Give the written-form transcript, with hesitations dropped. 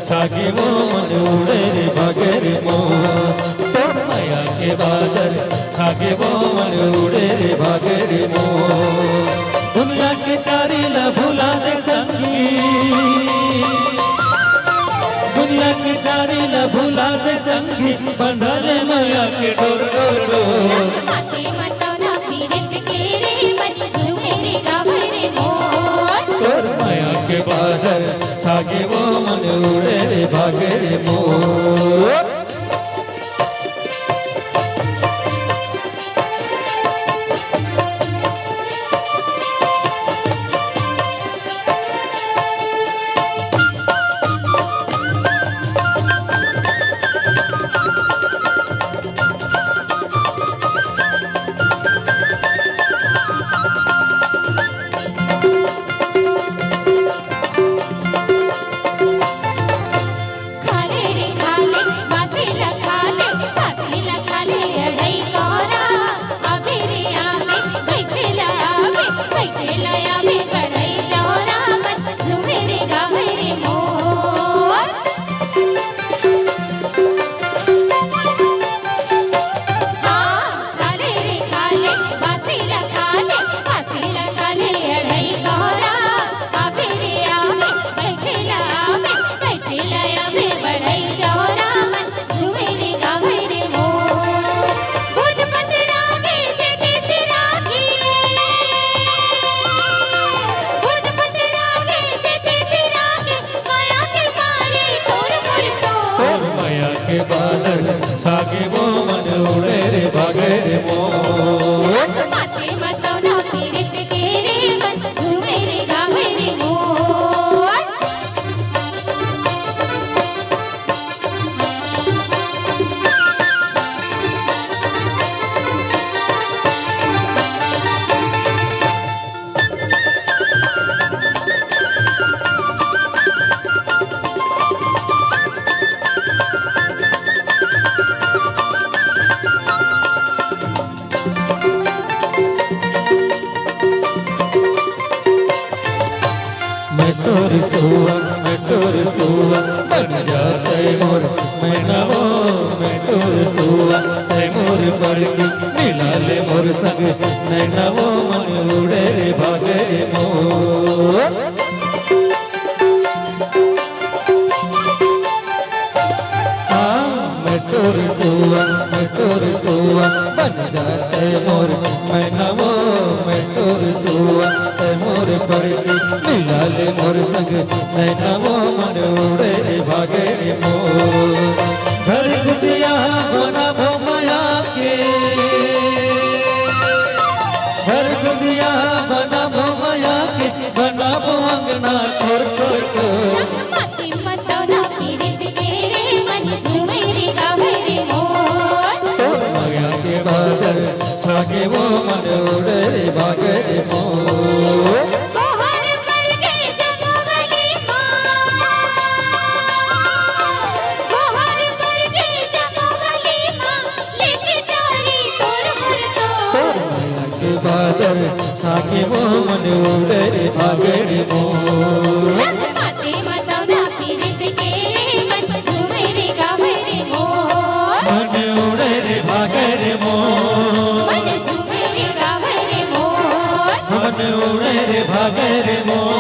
छागे वो मन उड़े रे भागे रे मोर, तोर माया के बादल छागे वो मन उड़े रे भागे रे मोर। दुनिया के चारी ला भुला दे संगी, दुनिया के चारी ला भुला दे संगी, बंधा ले माया के डोर डोर डोर। तोर माया के बादल छागे वो मन उड़े रे भागे रे मोर। के बादल छागे वो मन उड़े रे भागे रे मोर। माते मतौना पीड़ित के रे मन झूमे रे गावे रे मोर। मैं तोर सुआ बन जाते मोर मैनावो, मैं तोर सुआ ते मोर पड़की मिला ले मोर संग नैनावो मन उड़े रे भागे रे मोर। मैं तोर सुआ बन जाते मोर मैनावो, मैं तोर सुआ ते मोर पड़की मिला ले मोर संग नैनावो मन उड़े रे भागे रे मोर। घर गुदिया बनाबो माया के, घर गुदिया बनाबो माया के, बनाबो अंगना ठोर ठोर ठोर। माते मतौना पीड़ित के रे मन झूमे रे गावे रे मोर। तोर माया के बादल छागे वो मन उड़े रे भागे रे मोर। बादल छागे वो मन उड़े रे भागे रे मोर। माते मतौना पीड़ित के रे मन झूमे रे गावे रे मोर। मन उड़े रे भागे रे मोर, मन झूमे रे गावे रे मोर। मन उड़े रे भागे रे मोर।